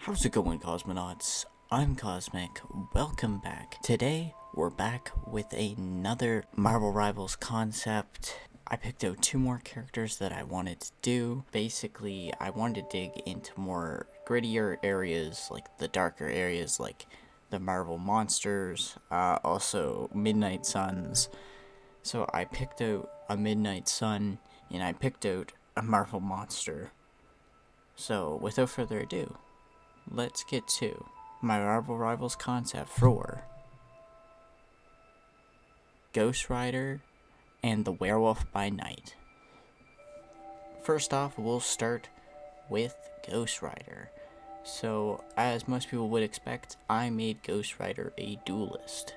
How's it going, cosmonauts? I'm Cosmic. Welcome back. Today, we're back with another Marvel Rivals concept. I picked out two more characters that I wanted to do. Basically, I wanted to dig into more grittier areas, like the darker areas, like the Marvel monsters, also Midnight Suns. So I picked out a Midnight Sun, and I picked out a Marvel monster. So, without further ado, let's get to my Marvel Rivals concept for Ghost Rider and the Werewolf by Night. First off, we'll start with Ghost Rider. So, as most people would expect, I made Ghost Rider a duelist.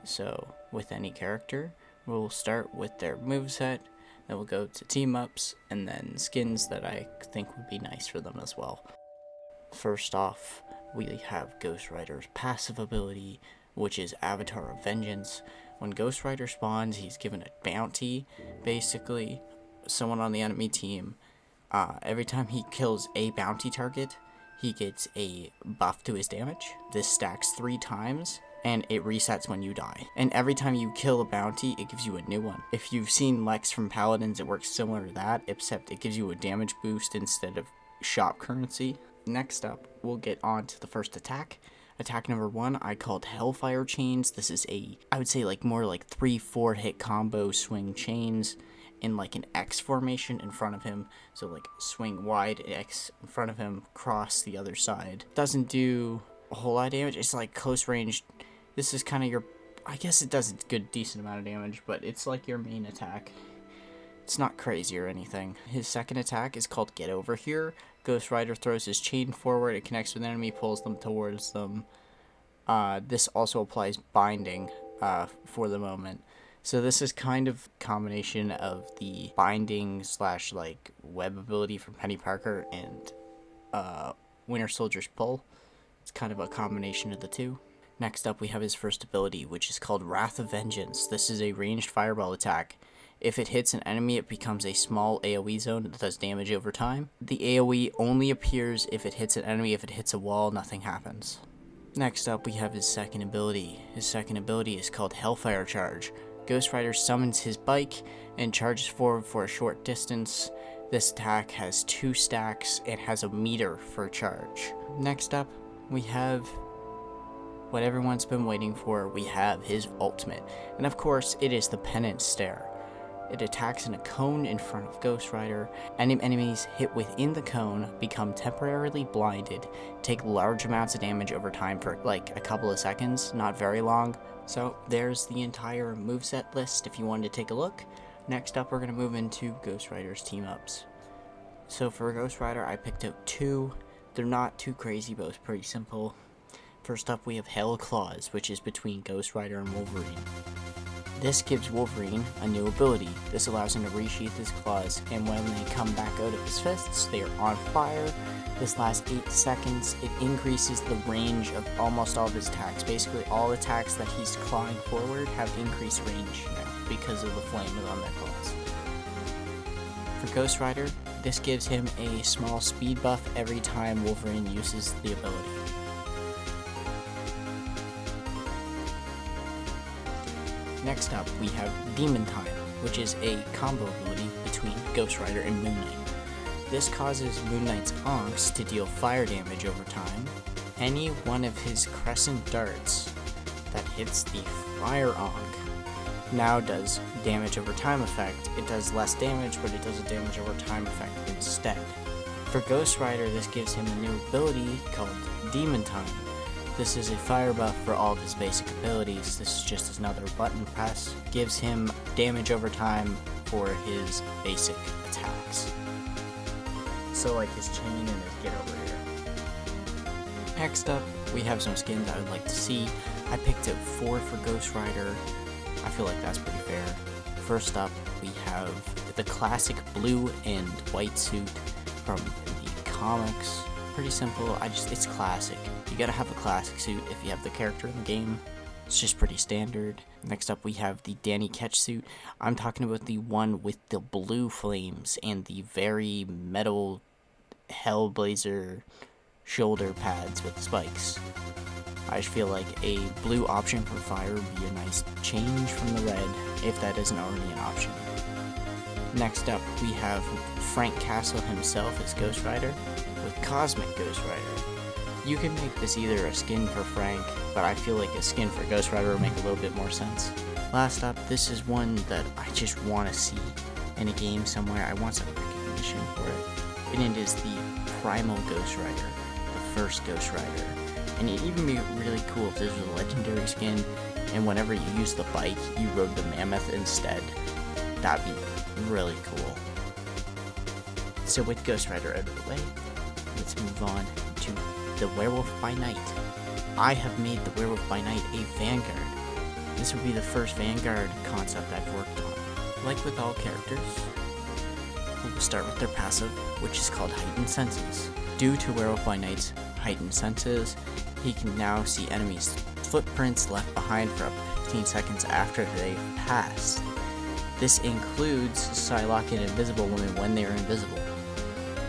So, with any character, we'll start with their moveset, then we'll go to team-ups, and then skins that I think would be nice for them as well. First off, we have Ghost Rider's passive ability, which is Avatar of Vengeance. When Ghost Rider spawns, he's given a bounty, basically, someone on the enemy team. Every time he kills a bounty target, he gets a buff to his damage. This stacks 3 times, and it resets when you die. And every time you kill a bounty, it gives you a new one. If you've seen Lex from Paladins, it works similar to that, except it gives you a damage boost instead of shop currency. Next up, we'll get on to the first attack. Attack number 1, I called Hellfire Chains. This is I would say more like 3-4 hit combo swing chains in like an X formation in front of him. So like swing wide, X in front of him, cross the other side. Doesn't do a whole lot of damage. It's like close range. This is kind of your, I guess it does a good decent amount of damage, but it's like your main attack. It's not crazy or anything. His second attack is called Get Over Here. Ghost Rider throws his chain forward, it connects with an enemy, pulls them towards them. This also applies binding for the moment. So this is kind of a combination of the binding / like web ability from Penny Parker and Winter Soldier's pull. It's kind of a combination of the two. Next up, we have his first ability, which is called Wrath of Vengeance. This is a ranged fireball attack. If it hits an enemy, it becomes a small AoE zone that does damage over time. The AoE only appears if it hits an enemy. If it hits a wall, nothing happens. Next up, we have his second ability. His second ability is called Hellfire Charge. Ghost Rider summons his bike and charges forward for a short distance. This attack has 2 stacks and has a meter for charge. Next up, we have what everyone's been waiting for. We have his ultimate. And of course, it is the Penance Stare. It attacks in a cone in front of Ghost Rider. Any enemies hit within the cone become temporarily blinded, take large amounts of damage over time for like a couple of seconds, not very long. So there's the entire moveset list if you wanted to take a look. Next up, we're going to move into Ghost Rider's team-ups. So for Ghost Rider, I picked out 2. They're not too crazy, but it's pretty simple. First up, we have Hell Claws, which is between Ghost Rider and Wolverine. This gives Wolverine a new ability. This allows him to resheath his claws, and when they come back out of his fists, they are on fire. This lasts 8 seconds. It increases the range of almost all of his attacks. Basically, all attacks that he's clawing forward have increased range now because of the flame on their claws. For Ghost Rider, this gives him a small speed buff every time Wolverine uses the ability. Next up, we have Demon Time, which is a combo ability between Ghost Rider and Moon Knight. This causes Moon Knight's Onks to deal fire damage over time. Any one of his crescent darts that hits the fire Onk now does damage over time effect. It does less damage, but it does a damage over time effect instead. For Ghost Rider, this gives him a new ability called Demon Time. This is a fire buff for all of his basic abilities. This is just another button press. Gives him damage over time for his basic attacks. So like his chain and his Get Over Here. Next up, we have some skins I would like to see. I picked out 4 for Ghost Rider. I feel like that's pretty fair. First up, we have the classic blue and white suit from the comics. Pretty simple. It's classic. You gotta have a classic suit if you have the character in the game. It's just pretty standard. Next up, we have the Danny Ketch suit. I'm talking about the one with the blue flames and the very metal Hellblazer shoulder pads with spikes. I feel like a blue option for fire would be a nice change from the red, if that isn't already an option. Next up, we have Frank Castle himself as Ghost Rider with Cosmic Ghost Rider. You can make this either a skin for Frank, but I feel like a skin for Ghost Rider would make a little bit more sense. Last up, this is one that I just want to see in a game somewhere. I want some recognition for it. And it is the Primal Ghost Rider, the first Ghost Rider. And it'd even be really cool if this was a legendary skin, and whenever you use the bike, you rode the Mammoth instead. That'd be really cool. So with Ghost Rider out of the way, let's move on to the Werewolf by Night. I have made the Werewolf by Night a Vanguard. This would be the first Vanguard concept I've worked on. Like with all characters, we'll start with their passive, which is called Heightened Senses. Due to Werewolf by Night's heightened senses, he can now see enemies' footprints left behind for up to 15 seconds after they've passed. This includes Psylocke and Invisible Woman when they are invisible.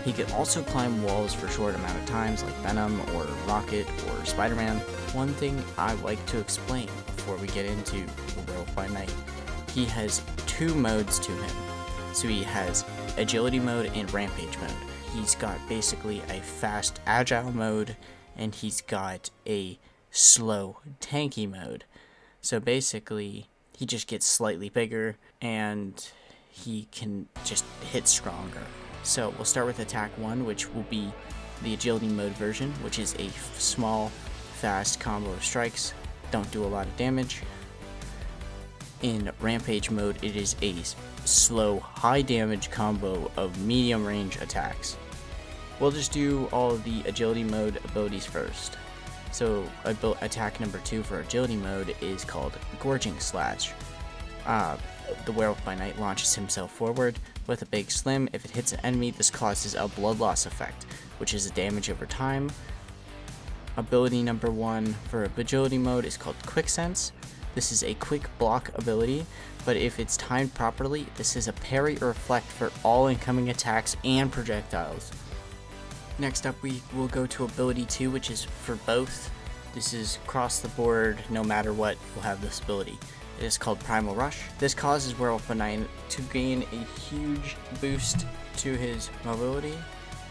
He can also climb walls for short amount of times like Venom or Rocket or Spider-Man. One thing I like to explain before we get into the Werewolf by Night, he has two modes to him. So he has Agility mode and Rampage mode. He's got basically a fast agile mode, and he's got a slow tanky mode. So basically he just gets slightly bigger and he can just hit stronger. So we'll start with attack 1, which will be the agility mode version, which is a small fast combo of strikes, don't do a lot of damage. In Rampage mode, it is a slow, high damage combo of medium range attacks. We'll just do all of the agility mode abilities first. So attack number 2 for agility mode is called Gorging Slash. The Werewolf by Night launches himself forward with a big slim. If it hits an enemy, this causes a blood loss effect, which is a damage over time. Ability number 1 for agility mode is called Quick Sense. This is a quick block ability, but if it's timed properly, this is a parry or reflect for all incoming attacks and projectiles. Next up, we will go to ability 2, which is for both. This is across the board, no matter what, you'll have this ability. It is called Primal Rush. This causes Werewolf by Night to gain a huge boost to his mobility,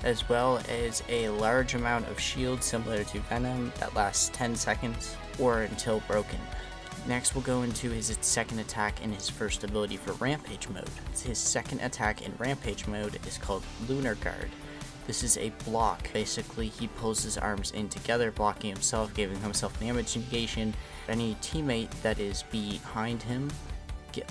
as well as a large amount of shield similar to Venom that lasts 10 seconds or until broken. Next, we'll go into his second attack and his first ability for Rampage mode. His second attack in Rampage mode is called Lunar Guard. This is a block. Basically, he pulls his arms in together, blocking himself, giving himself damage negation. Any teammate that is behind him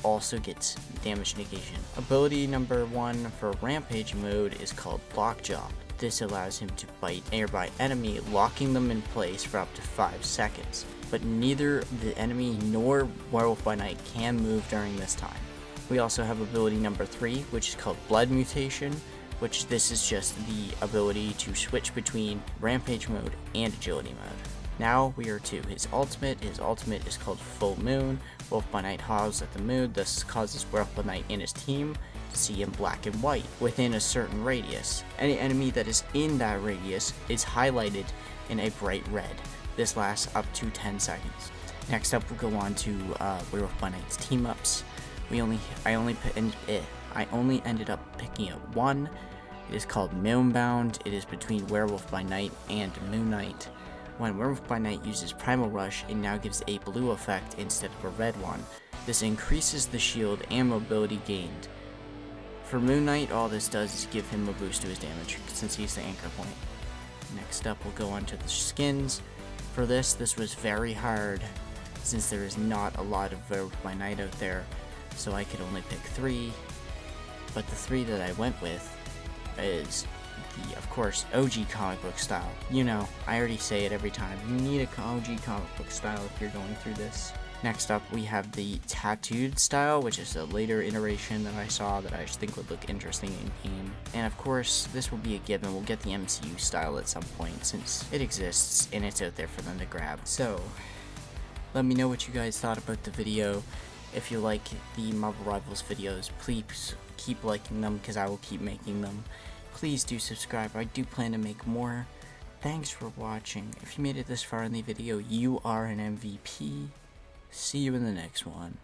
also gets damage negation. Ability number 1 for Rampage mode is called Lockjaw. This allows him to bite a nearby enemy, locking them in place for up to 5 seconds. But neither the enemy nor Werewolf by Night can move during this time. We also have ability number 3, which is called Blood Mutation, which this is just the ability to switch between Rampage mode and agility mode. Now we are to his ultimate. His ultimate is called Full Moon. Wolf by Night howls at the moon. This causes Werewolf by Night and his team to see in black and white within a certain radius. Any enemy that is in that radius is highlighted in a bright red. This lasts up to 10 seconds. Next up, we'll go on to Werewolf by Night's team ups. I only ended up picking up one. It is called Moonbound. It is between Werewolf by Night and Moon Knight. When Werewolf by Night uses Primal Rush, it now gives a blue effect instead of a red one. This increases the shield and mobility gained. For Moon Knight, all this does is give him a boost to his damage, since he's the anchor point. Next up, we'll go on to the skins. For this was very hard, since there is not a lot of Werewolf by Night out there, so I could only pick 3. But the 3 that I went with is the, of course, OG comic book style. You know, I already say it every time. You need a OG comic book style if you're going through this. Next up, we have the tattooed style, which is a later iteration that I saw that I just think would look interesting in game. And of course, this will be a given. We'll get the MCU style at some point, since it exists and it's out there for them to grab. So, let me know what you guys thought about the video. If you like the Marvel Rivals videos, please keep liking them, because I will keep making them. Please do subscribe. I do plan to make more, thanks for watching. If you made it this far in the video, you are an MVP. See you in the next one.